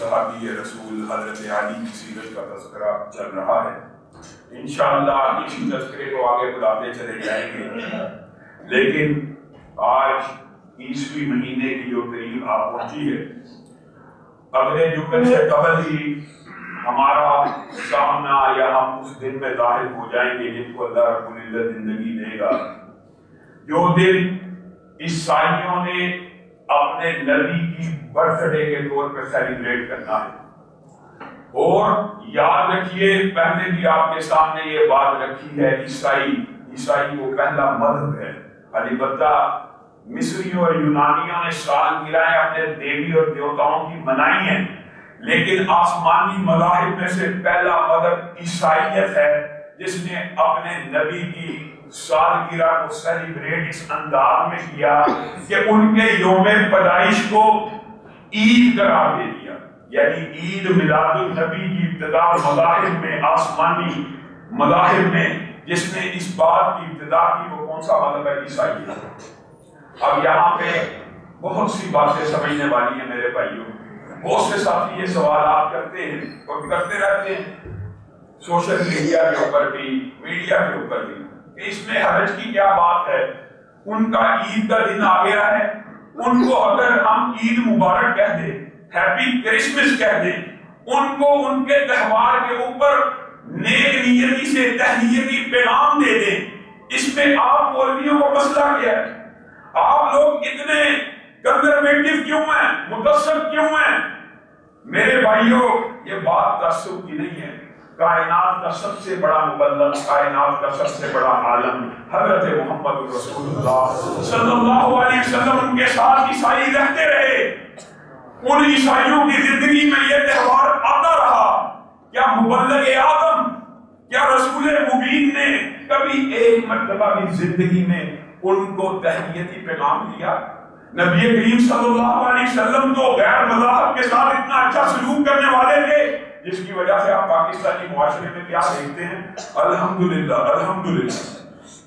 صحابی رسول حضرت علی کی سیرت کا تذکرہ چل رہا ہے. انشاءاللہ اسی تذکرے کو آگے بڑھاتے چلے جائیں گے. لیکن آج 20ویں مہینے کی جو تاریخ آپ پہنچی ہے، اگلے جمعے سے قبل ہی ہمارا سامنا یا ہم اس دن میں ظاہر ہو جائیں گے جن کو اللہ رب العزت زندگی دے گا، جو دن عیسائیوں نے اپنے نبی کی برتھ ڈے کے طور پر سیلیبریٹ کرنا ہے. اور یاد رکھیے، پہلے بھی آپ کے سامنے یہ بات رکھی ہے، عیسائی وہ پہلا مذہب ہے. البتہ مصریوں اور یونانیوں نے سالگرہیں اپنے دیوی اور دیوتاؤں کی منائی ہیں، لیکن آسمانی مذاہب میں سے پہلا مذہب عیسائیت ہے جس نے اپنے نبی کی سالگرہ کو سیلیبریٹ اس انداز میں کیا کہ ان کے یوم پیدائش کو عید قرار دے دیا. یعنی عید میلاد النبی کی ابتدا مذاہب میں، آسمانی مذاہب میں جس نے اس بات کی ابتدا کی وہ کون سا مذہب ہے؟ عیسائیت. اب یہاں پہ بہت سی باتیں سمجھنے والی ہیں میرے بھائیوں. بہت سے ساتھی یہ سوالات کرتے ہیں اور کرتے رہتے ہیں سوشل میڈیا کے اوپر بھی، میڈیا کے اوپر بھی، کہ اس میں حرج کی کیا بات ہے؟ ان کا عید کا دن آ گیا ہے، ان کو اگر ہم عید مبارک کہہ دیں، ہیپی کرسمس کہہ دیں، ان کو ان کے تہوار کے اوپر نیک نیتی سے تہنیتی پیغام دے دیں، اس میں آپ مولویوں کو مسئلہ کیا ہے؟ آپ لوگ اتنے کنزرویٹو کیوں ہیں، متعصب کیوں ہیں؟ میرے بھائیوں، یہ بات تعصب کی نہیں ہے. کائنات کا سب سے بڑا مبلغ، کائنات کا سب سے بڑا عالم حضرت محمد رسول اللہ صلی اللہ علیہ وسلم، ان کے ساتھ عیسائی رہتے رہے. ان عیسائیوں کی زندگی میں یہ تہوار آتا رہا. کیا مبلغ اعظم، کیا رسول مبین نے کبھی ایک مرتبہ بھی زندگی میں ان کو تہنیتی پیغام دیا؟ نبی کریم صلی اللہ علیہ وسلم تو غیر مذاہب کے ساتھ اتنا اچھا سلوک کرنے والے تھے جس کی وجہ سے آپ پاکستانی معاشرے میں کیا دیکھتے ہیں؟ الحمدللہ الحمدللہ.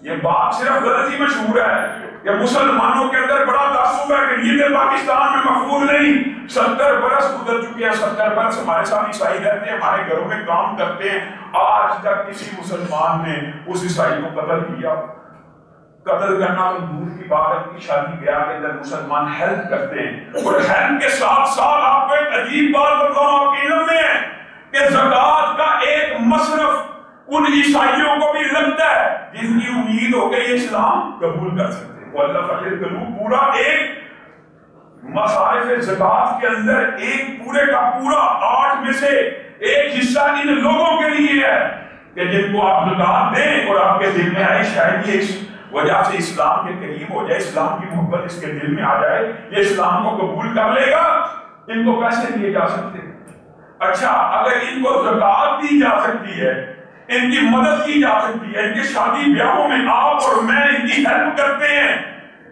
یہ بات صرف غلط ہی مشہور ہے کہ مسلمانوں کے اندر بڑا تعصب ہے کہ یہ پاکستان میں محفوظ نہیں. 70 برس گزر چکے ہیں، 70 برس ہمارے ساتھ عیسائی رہتے ہیں، ہمارے گھروں میں کام کرتے ہیں. آج تک کسی مسلمان نے اس عیسائی کو قتل کیا؟ قتل کرنا تو دور کی بات ہے، ان کی شادی بیاہ کے اندر مسلمان ہیلپ کرتے ہیں. اور ہیلپ کے ساتھ ساتھ آپ کو ایک عجیب بات بتاؤں، آپ کے علم میں ہے کہ زکوٰۃ کا ایک مصرف ان عیسائیوں کو بھی لگتا ہے جن کی امید ہو کہ یہ اسلام قبول کر سکتے ہیں. وہ اللہ فضل کرو، پورا ایک مصارف زکوٰۃ کے اندر ایک پورے کا پورا 8 میں سے ایک حصہ ان لوگوں کے لیے ہے کہ جن کو آپ زکوٰۃ دیں اور آپ کے دل میں آئے شاید یہ اس وجہ سے اسلام کے قریب ہو جائے، اسلام کی محبت اس کے دل میں آ جائے، یہ اسلام کو قبول کر لے گا. ان کو پیسے دیے جا سکتے ہیں. اچھا، اگر ان کو زکوٰۃ دی جا سکتی ہے، ان کی مدد کی جا سکتی ہے، ان کے شادی بیاہوں میں آپ اور میں ان کی ہیلپ کرتے ہیں،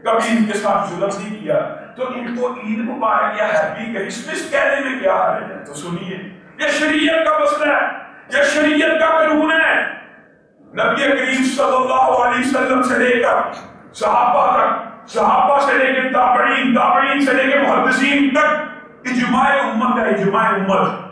کبھی ان کے ساتھ ظلم نہیں کیا، تو ان کو عید مبارک یا ہیپی کرسمس کہنے میں کیا حرج ہے؟ تو سنیے، یہ شریعت کا مسئلہ ہے، یہ شریعت کا قانون ہے. نبی کریم صلی اللہ علیہ وسلم سے لے کر صحابہ تک، صحابہ سے لے کے تابعین، تابعین سے لے کے محدثین تک اجماع امت ہے، اجماع امت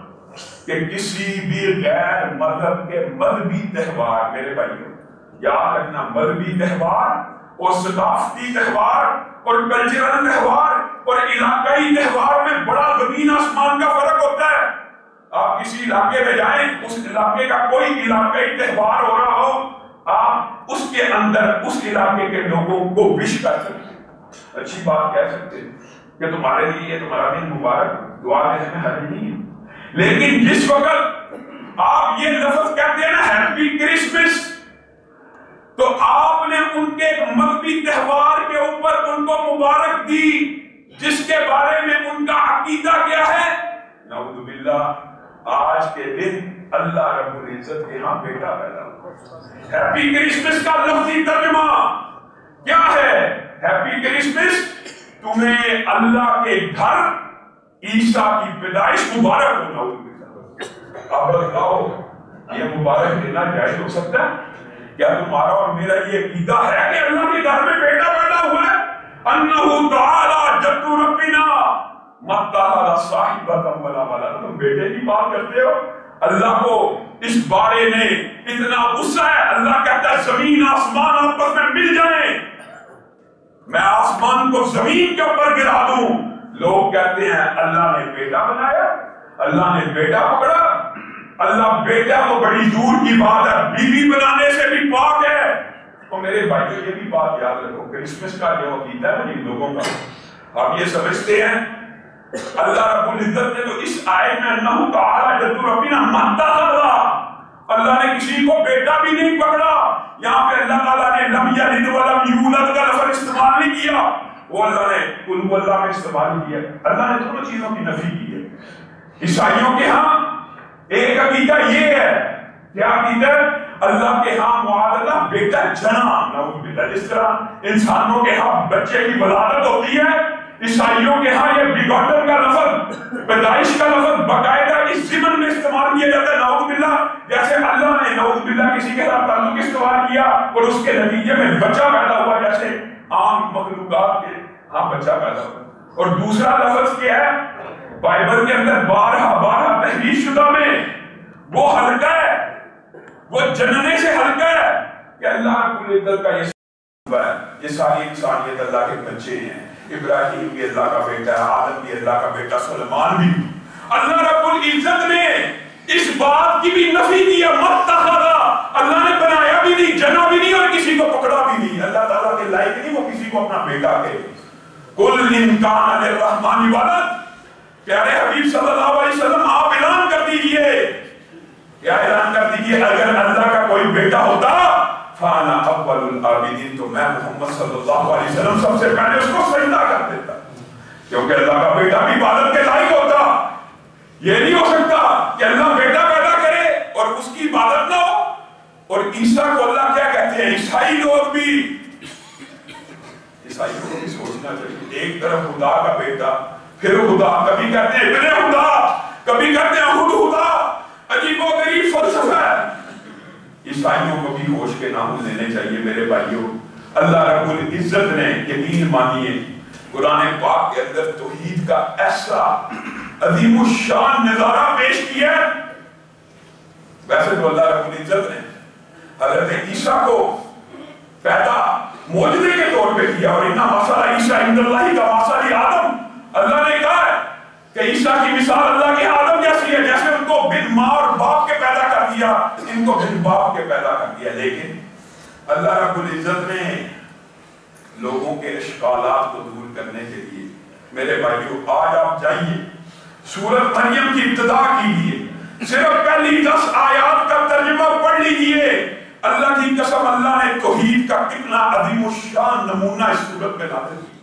کہ کسی بھی غیر مذہب کے مذہبی تہوار، میرے بھائیوں یاد رکھنا، مذہبی تہوار اور ثقافتی تہوار اور کلچرل تہوار اور علاقائی تہوار میں بڑا زمین آسمان کا فرق ہوتا ہے. آپ کسی علاقے میں جائیں، اس علاقے کا کوئی علاقائی تہوار ہو رہا ہو، آپ اس کے اندر اس علاقے کے لوگوں کو وش کر سکتے ہیں، اچھی بات کہہ سکتے ہیں کہ تمہارے لیے تمہارا دن مبارک، دعا دینے میں حرج نہیں ہے. لیکن جس وقت آپ یہ لفظ کہتے ہیں نا ہیپی کرسمس، تو آپ نے ان کے مذہبی تہوار کے اوپر ان کو مبارک دی جس کے بارے میں ان کا عقیدہ کیا ہے؟ نعوذ باللہ، آج کے دن اللہ رب العزت کے ہاں بیٹا پیدا ہوا. ہیپی کرسمس کا لفظی ترجمہ کیا ہے؟ ہیپی کرسمس، تمہیں اللہ کے گھر عیسیٰ کی پیدائش مبارک ہو. نعوذ باللہ. اب بتاؤ یہ مبارک دینا جائز ہو سکتا ہے؟ کیا تمہارا اور میرا یہ عقیدہ ہے کہ اللہ کے گھر میں بیٹا پیدا ہوا ہے؟ انہ تعالی جد ربنا مَتَّخَذَ صَاحِبَةً وَلَا وَلَدًا. تم بیٹے کی بات کرتے ہو. اللہ کو اس بارے میں اتنا غصہ ہے. اللہ کہتا ہے زمین آسمان آپس میں مل جائیں, میں آسمان کو زمین کے اوپر گرا دوں. لوگ کہتے ہیں اللہ نے بیٹا بنایا, اللہ نے بیٹا پکڑا. اللہ بیٹا تو بڑی دور کی بات ہے, بیوی بنانے سے بھی پاک ہے. تو میرے بھائیوں یہ بھی بات یاد رکھو, کرسمس کا جو عقیدہ ہے نا جن لوگوں کا, آپ یہ سمجھتے ہیں اللہ رب العزت نے تو اس آیت میں انہ تعالی جد ربنا متخذ, اللہ نے کسی کو بیٹا بھی نہیں پکڑا. یہاں پہ اللہ تعالیٰ نے لم یلد ولم یولد کا لفظ استعمال نہیں کیا, وہ اللہ نے قل هو اللہ میں استعمال کیا. اللہ نے دونوں چیزوں کی نفی کی ہے. عیسائیوں کے ہاں ایک عقیدہ یہ ہے, کیا عقیدہ؟ اللہ کے ہاں معاذ اللہ بیٹا جنا, نعوذ باللہ. جس طرح انسانوں کے ہاں بچے کی ولادت ہوتی ہے, عیسائیوں کے ہاں یہ بیگوٹن کا لفظ, پیدائش کا لفظ باقاعدہ اس ضمن میں استعمال کیا جاتا ہے, نعوذ باللہ. جیسے اللہ نے نعوذ باللہ کسی کے ساتھ تعلق استعمال کیا اور اس کے نتیجے میں بچہ پیدا ہوا, جیسے عام مخلوقات کے ہاں بچہ پیدا ہوا. اور دوسرا لفظ کیا ہے بائبل کے اندر 12 تحریر شدہ میں, وہ ہلکا ہے, وہ جننے سے ہلکا ہے کہ اللہ رب العزت کا یہ ساری انسانیت اللہ کے بچے ہیں. ابراہیم بھی اللہ کا بیٹا ہے, آدم بھی اللہ کا بیٹا, سلمان بھی. اللہ رب العزت نے اس بات کی بھی نفی کی ہے متخذ, اللہ نے بنایا بھی نہیں, جنا بھی نہیں اور کسی کو پکڑا بھی نہیں. اللہ تعالیٰ کے لائق نہیں وہ کسی کو اپنا بیٹا کہے. قل ان کان للرحمن ولد, پیارے حبیب صلی اللہ علیہ وسلم آپ اعلان کر دیجئے, کیا اعلان کر دیجئے, اگر اللہ کا کوئی بیٹا ہوتا فانا اول العابدین, تو میں محمد صلی اللہ علیہ وسلم سب سے پہلے اس کو سجدہ کر دیتا, کیونکہ اللہ کا بیٹا بھی عبادت کے لائق ہوتا. یہ نہیں ہو سکتا کہ اللہ بیٹا پیدا کرے اور اس کی عبادت نہ ہو. اور عیسیٰ کو اللہ کیا کہتے ہیں, عیسائی لوگ بھی, عیسائیوں کو بھی سوچنا چاہیے. ایک طرف خدا کا بیٹا, پھر خدا, کبھی کہتے ہیں ابن خدا, کبھی کہتے ہیں خود خدا, عجیب و غریب فلسفہ ہے. عیسائیوں کو بھی ہوش کے نام لینے چاہیے میرے بھائیوں. اللہ رب العزت نے یقین مانیے قرآن پاک کے اندر توحید کا ایسا عظیم الشان نظارہ پیش کیا ہے. ویسے تو اللہ رب العزت نے حضرت عیسیٰ کو پیدا معجزے کے طور پہ کیا, اور اتنا مسئلہ عیسیٰ عند اللہ کا مسئلہ آدم, اللہ نے کہا ہے کہ عیسیٰ کی مثال اللہ کے آدم جیسی ہے, جیسے ان کو بن ماں اور باپ کے پیدا کر دیا, ان کو بن باپ کے پیدا کر دیا. لیکن اللہ رب العزت نے لوگوں کے اشکالات کو دور کرنے کے لیے میرے بھائیوں آج آپ جائیے سورۃ مریم کی ابتدا کیجیے, صرف پہلی 10 آیات کا ترجمہ پڑھ لیجیے. اللہ کی قسم اللہ نے توحید کا کتنا عظیم الشان نمونہ اس سورت میں نازل کیا.